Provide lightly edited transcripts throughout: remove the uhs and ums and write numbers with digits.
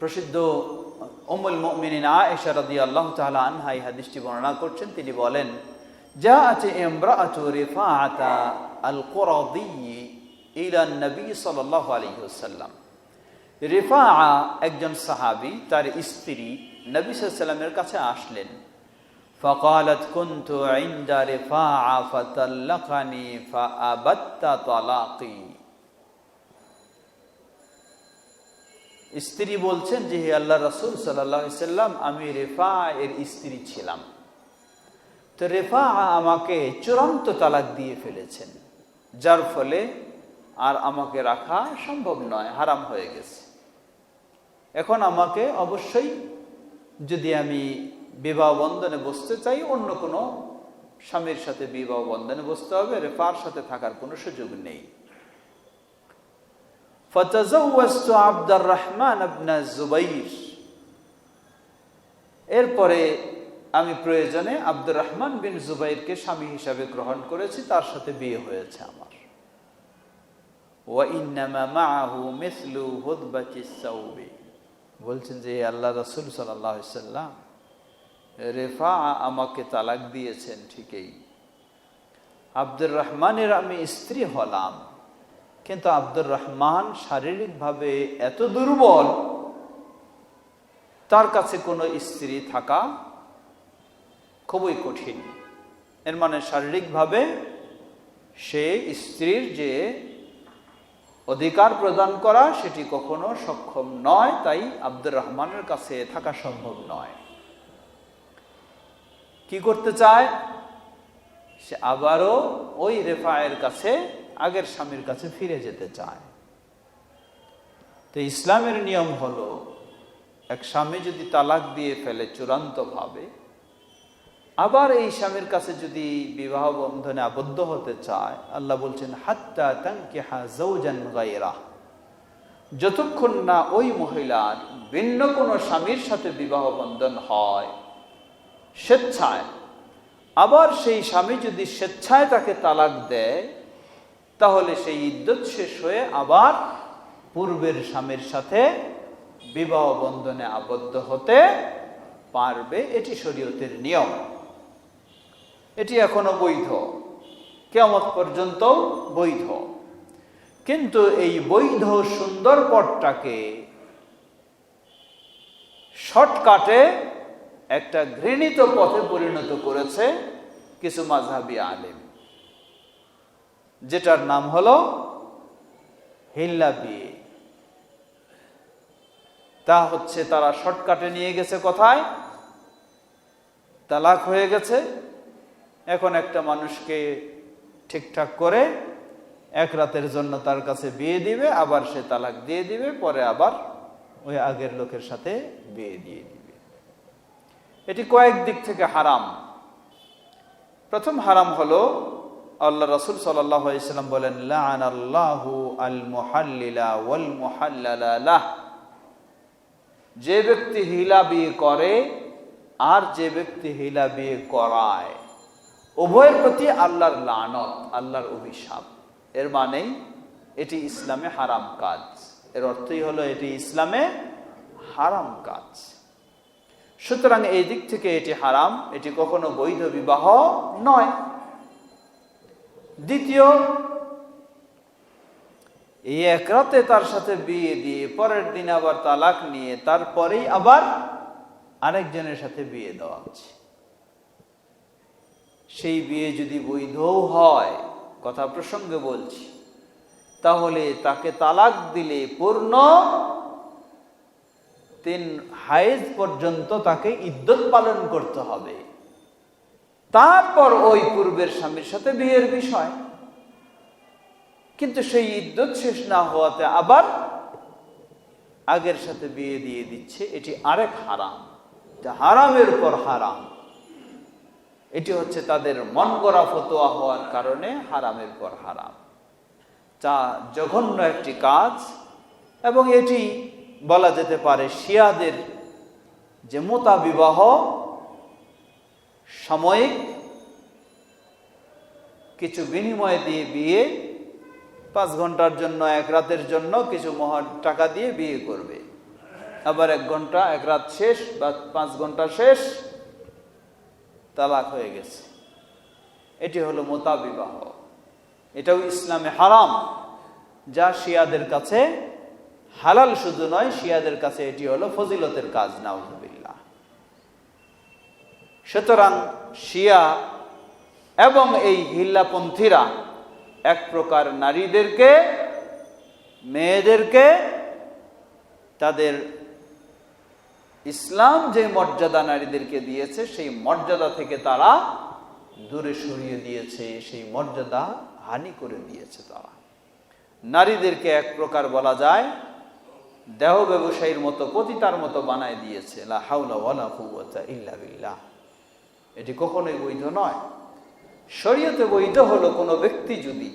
প্রসিদ্ধ উম্মুল মুমিনিন আয়েশা রাদিয়াল্লাহু তাআলা আনহা এই হাদিসটি বর্ণনা করছেন। তিনি বলেন, জাআত ইমরাআতু রিফাআতা আল কুরাদি ইলা নবী সাল্লাল্লাহু আলাইহি ওয়াসাল্লাম। রিফাআ একজন সাহাবী, তার স্ত্রী নবী সাল্লাল্লাহু আলাইহি ওয়াসাল্লামের কাছে আসলেন। ফাকালাত কুনতু ইনদা রিফাআ ফাতাল্লাকানি ফাআবাত্তা তালাকি। স্ত্রী বলছেন যে, হে আল্লাহ রাসূল সাল্লাল্লাহু আলাইহি ওয়াসাল্লাম, আমি রিফাআ এর স্ত্রী ছিলাম, তো রিফাআ আমাকে চূড়ান্ত তালাক দিয়ে ফেলেছেন, যার ফলে আর আমাকে রাখা সম্ভব নয়, হারাম হয়ে গেছে। এখন আমাকে অবশ্যই, যদি আমি বিবাহ বন্ধনে বসতে চাই, অন্য কোনো স্বামীর সাথে বিবাহ বন্ধনে বসতে হবে, রিফাআর সাথে থাকার কোনো সুযোগ নেই। ফাতাজাওয়াজতু আব্দুর রহমান ইবনে জুবাইর, এরপরে আমি প্রয়োজনে আব্দুর রহমান বিন জুবাইরকে স্বামী হিসাবে গ্রহণ করেছি, তার সাথে বিয়ে হয়েছে আমার। ওয়া ইন্নামা মাআহু মিসলু হুদবাতিস সাওবি, বলছেন যে আল্লাহ রাসূল সাল্লাল্লাহু আলাইহি ওয়াসাল্লাম, রিফাআ আমাকে তালাক দিয়েছেন ঠিকই, আব্দুর রহমানের আমি স্ত্রী হলাম, কিন্তু আব্দুর রহমান শারীরিকভাবে এত দুর্বল, তার কাছে কোনো স্ত্রী থাকা খুবই কঠিন। এর মানে শারীরিকভাবে সে স্ত্রীর যে অধিকার প্রদান করা, সেটি কখনো সক্ষম নয়, তাই আব্দুর রহমানের কাছে থাকা সম্ভব নয়। কি করতে চায় সে? আবারও ওই রিফাআর কাছে, আগের স্বামীর কাছে ফিরে যেতে চায়। তো ইসলামের নিয়ম হলো, এক স্বামী যদি তালাক দিয়ে ফেলে চূড়ান্তভাবে, আবার এই স্বামীর কাছে যদি বিবাহ বন্ধনে আবদ্ধ হতে চায়, আল্লাহ বলছেন হাত্তা তানকিহা যাওজান গায়রাহ, যতক্ষণ না ওই মহিলার ভিন্ন কোনো স্বামীর সাথে বিবাহ বন্ধন হয় স্বেচ্ছায়, আবার সেই স্বামী যদি স্বেচ্ছায় তাকে তালাক দেয়, তাহলে সেই ইদ্যত শেষ হয়ে আবার পূর্বের স্বামীর সাথে বিবাহ বন্ধনে আবদ্ধ হতে পারবে। এটি শরীয়তের নিয়ম, এটি এখনো বৈধ, কিয়ামত পর্যন্ত বৈধ। কিন্তু এই বৈধ সুন্দর পথটাকে শর্টকাটে একটা ঘৃণিত পথে পরিণত করেছে কিছু মাযহাবী আলেম, যেটার নাম হলো হিল্লা বিয়ে। তা হচ্ছে, তারা শর্টকাটে নিয়ে গেছে কোথায়? তালাক হয়ে গেছে, এখন একটা মানুষকে ঠিকঠাক করে এক রাতের জন্য তার কাছে বিয়ে দিবে, আবার সে তালাক দিয়ে দিবে, পরে আবার ওই আগের লোকের সাথে বিয়ে দিয়ে দিবে। এটি কয়েক দিক থেকে হারাম। প্রথম হারাম হলো, আল্লাহ রাসূল সাল্লাল্লাহু আলাইহি ওয়াসাল্লাম বলেন, লাআনাল্লাহু আল মুহাল্লিলা ওয়াল মুহাল্লালা লাহ, যে ব্যক্তি হিলা বিয়ে করে আর যে ব্যক্তি হিলা বিয়ে করায়, উভয়ের প্রতি আল্লাহর লানত, আল্লাহর অভিশাপ। এর মানে এটি ইসলামে হারাম কাজ। এর অর্থই হলো এটি ইসলামে হারাম কাজ। সুতরাং এই দিক থেকে এটি হারাম, এটি কখনো বৈধ বিবাহ নয়। দ্বিতীয়, এই এক রাতে তার সাথে বিয়ে দিয়ে পরের দিন আবার তালাক নিয়ে তারপরেই আবার আরেকজনের সাথে বিয়ে দেওয়া হচ্ছে। সেই বিয়ে যদি বৈধও হয়, কথা প্রসঙ্গে বলছি, তাহলে তাকে তালাক দিলে পূর্ণ 3 হায়েজ পর্যন্ত তাকে ইদ্যত পালন করতে হবে, তারপর ওই পূর্বের স্বামীর সাথে বিয়ের বিষয়। কিন্তু সেই ইদ্যত শেষ না হওয়াতে আবার আগের সাথে বিয়ে দিয়ে দিচ্ছে, এটি আরেক হারাম, যা হারামের পর হারাম। এটি হচ্ছে তাদের মন গড়া ফতোয়া হওয়ার কারণে হারামের পর হারাম, যা জঘন্য একটি কাজ। এবং এটি বলা যেতে পারে শিয়াদের যে মুতা বিবাহ, সাময়িক কিছু বিনিময় দিয়ে বিয়ে, 5 ঘন্টার জন্য, 1 রাতের জন্য কিছু টাকা দিয়ে বিয়ে করবে, আবার 1 ঘন্টা 1 রাত শেষ বা 5 ঘন্টা শেষ, তালাক হয়ে গেছে। এটি হলো মুতা বিবাহ। এটাও ইসলামে হারাম, যা শিয়াদের কাছে হালাল শুধু নয়, শিয়াদের কাছে এটি হলো ফজিলতের কাজ, নাউযুবিল্লাহ। সুতরাং শিয়া এবং এই হিল্লাপন্থীরা এক প্রকার নারীদেরকে, মেয়েদেরকে তাদের ইসলাম যে মর্যাদা নারীদেরকে দিয়েছে সেই মর্যাদা থেকে তারা দূরে সরিয়ে দিয়েছে, সেই মর্যাদা হানি করে দিয়েছে। তারা নারীদেরকে এক প্রকার বলা যায় দেহ ব্যবসায়ীর মতো, পতিতার মতো বানায় দিয়েছে। লা হাওলা ওয়ালা কুওয়াতা ইল্লা বিল্লাহ। এটি কখনোই বৈধ নয়। শরীয়তে বৈধ হলো কোনো ব্যক্তি যদি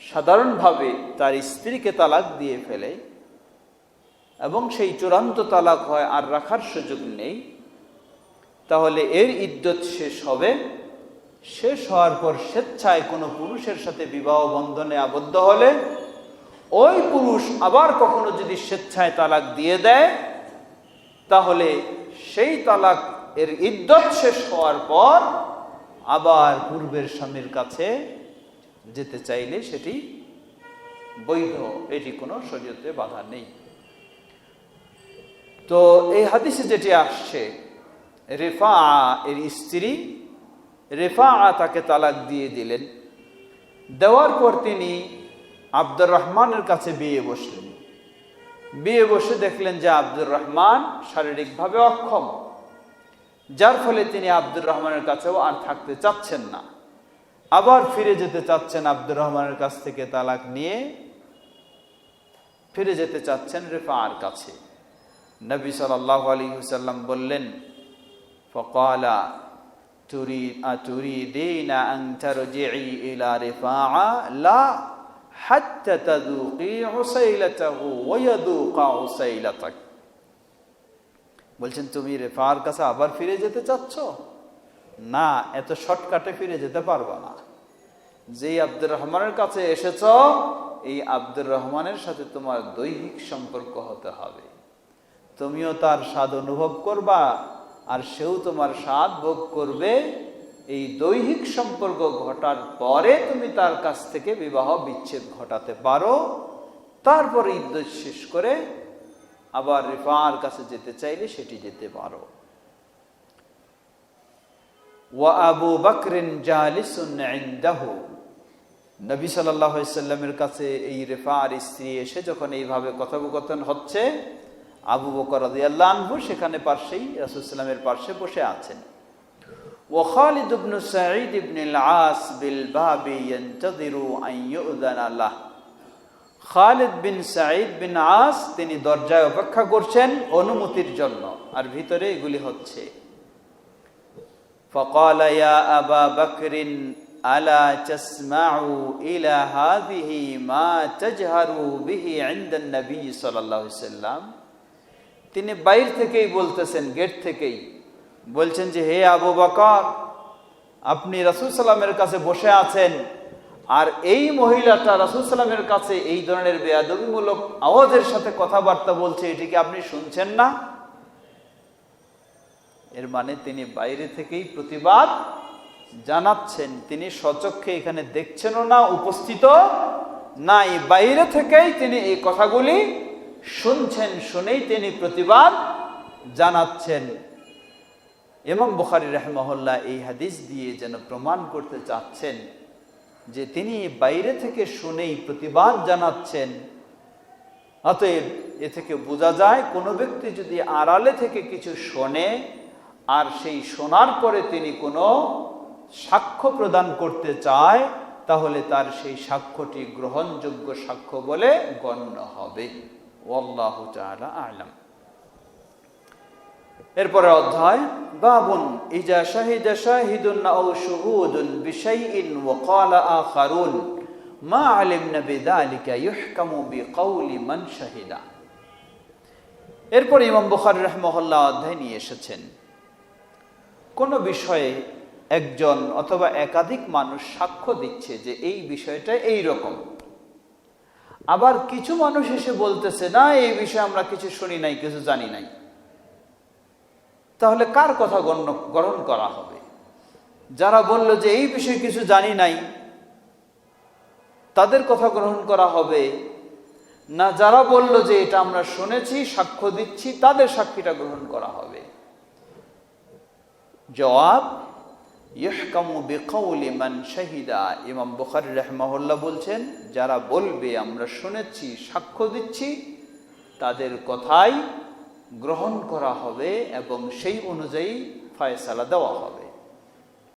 সাধারণভাবে তার স্ত্রীকে তালাক দিয়ে ফেলে এবং সেই চূড়ান্ত তালাক হয়, আর রাখার সুযোগ নেই, তাহলে এর ইদ্যত শেষ হবে। শেষ হওয়ার পর স্বেচ্ছায় কোনো পুরুষের সাথে বিবাহ বন্ধনে আবদ্ধ হলে ওই পুরুষ আবার কখনো যদি স্বেচ্ছায় তালাক দিয়ে দেয়, তাহলে সেই তালাক এর ইদ্যত শেষ হওয়ার পর আবার পূর্বের স্বামীর কাছে যেতে চাইলে সেটি বৈধ। এটি কোনো শরীয়তে বাধা নেই। তো এই হাদিসে যেটি আসছে, রেফা এর স্ত্রী, রেফা তাকে তালাক দিয়ে দিলেন। দেওয়ার পর তিনি আব্দুর রহমানের কাছে বিয়ে বসলেন। বিয়ে বসে দেখলেন যে আব্দুর রহমান শারীরিকভাবে অক্ষম, যার ফলে তিনি আব্দুর রহমানের কাছেও আর থাকতে চাচ্ছেন না। আবার ফিরে যেতে চাচ্ছেন, আব্দুর রহমানের কাছ থেকে তালাক নিয়ে ফিরে যেতে চাচ্ছেন রেফার কাছে। নবী সাল্লাল্লাহু আলাইহি ওয়াসাল্লাম বললেন, ফাকালা তুরিদিনা আন তারজিই ইলা রিফাআ লা হাত্তা তাযুকি উসাইলাতাহু ওয়া ইয়াযুকা উসাইলাতাক। বলছেন তুমি রেফার কাছে আবার ফিরে যেতে চাচ্ছ? না, এত শর্টকাটে ফিরে যেতে পারবা না। যেই আব্দুর রহমানের কাছে এসেছ, এই আব্দুর রহমানের সাথে তোমার দৈহিক সম্পর্ক হতে হবে। তুমিও তার স্বাদ অনুভব করবা আর সেও তোমার স্বাদ ভোগ করবে। এই দৈহিক সম্পর্ক ঘটার পরে তুমি তার কাছ থেকে বিবাহ বিচ্ছেদ ঘটাতে পারো। তারপরে ইদ্যত শেষ করে আবার রিফার কাছে যেতে চাইলে সেটি যেতে পারো। ওয়া আবু বকরিন জালিসুন ইনদাহু। নবী সাল্লাল্লাহু আলাইহি ওয়াসাল্লামের কাছে এই রিফার স্ত্রী এসে যখন এইভাবে কথোপকথন হচ্ছে, আবু বকর রাদিয়াল্লাহু আনহু সেখানে পাশেই রাসূল সাল্লামের পাশে বসে আছেন। ওয়া খালিদ ইবনে সাঈদ ইবনে আল-আস বিল বাবি ইয়ানতাযিরু আন ইউযানা লাহ। খালিদ বিন সাঈদ বিন আস তিনি দরজায় অপেক্ষা করছেন অনুমতির জন্য, আর ভিতরে এগুলি হচ্ছে। ফাকালা ইয়া আবা বকরিন আলা তাসমাউ ইলা হাযিহি মা তাজহারু বিহি ইনদা নবী সাল্লাল্লাহু আলাইহি ওয়াসাল্লাম। তিনি বাইরে থেকেই বলতেছেন, গেট থেকেই বলছেন যে, হে আবু বকর, আপনি রাসূল সাল্লামের কাছে বসে আছেন, আর এই মহিলাটা রাসূল সাল্লামের কাছে এই ধরনের বেয়াদবিমূলক আওয়াজের সাথে কথাবার্তা বলছে, এটিকে আপনি শুনছেন না? এর মানে তিনি বাইরে থেকেই প্রতিবাদ জানাচ্ছেন। তিনি স্বচক্ষে এখানে দেখছেনও না, উপস্থিত নাই, বাইরে থেকেই তিনি এই কথাগুলি শুনছেন, শুনেই তিনি প্রতিবাদ জানাচ্ছেন। ইমাম বুখারী রাহিমাহুল্লাহ এই হাদিস দিয়ে যেন প্রমাণ করতে চাচ্ছেন যে তিনি বাইরে থেকে শুনেই প্রতিবাদ জানাচ্ছেন। অতএব এ থেকে বোঝা যায়, কোনো ব্যক্তি যদি আড়ালে থেকে কিছু শোনে আর সেই শোনার পরে তিনি কোনো সাক্ষ্য প্রদান করতে চায়, তাহলে তার সেই সাক্ষ্যটি গ্রহণযোগ্য সাক্ষ্য বলে গণ্য হবে। ওয়াল্লাহু তাআলা আ'লাম। এরপরে অধ্যায়, বাবুন ইজা শাহিদা শাহিদুন আও শুহুদুন বিশাইইন ওয়া ক্বালা আখারুন মা আলিমনা বিযালিকা ইহকামু বিকাউলি মান শাহিদা। এরপর ইমাম বুখারী রাহিমাহুল্লাহ অধ্যায় নিয়ে এসেছেন। কোন বিষয়ে একজন অথবা একাধিক মানুষ সাক্ষ্য দিচ্ছে যে এই বিষয়টা এই রকম, আবার কিছু মানুষ এসে বলতেছে, না এই বিষয়ে আমরা কিছু শুনি নাই, কিছু জানি নাই। তাহলে কার কথা গ্রহণ করা হবে? যারা বলল যে এই বিষয়ে কিছু জানি নাই, তাদের কথা গ্রহণ করা হবে, না যারা বলল যে এটা আমরা শুনেছি, সাক্ষ্য দিচ্ছি, তাদের সাক্ষীটা গ্রহণ করা হবে? জবাব, ইহকামু বিকাউলি মান শাহিদা। ইমাম বুখারী রাহিমাহুল্লাহ বলছেন, যারা বলবে আমরা শুনেছি, সাক্ষ্য দিচ্ছি, তাদের কথাই গ্রহণ করা হবে এবং সেই অনুযায়ী ফয়সালা দেওয়া হবে।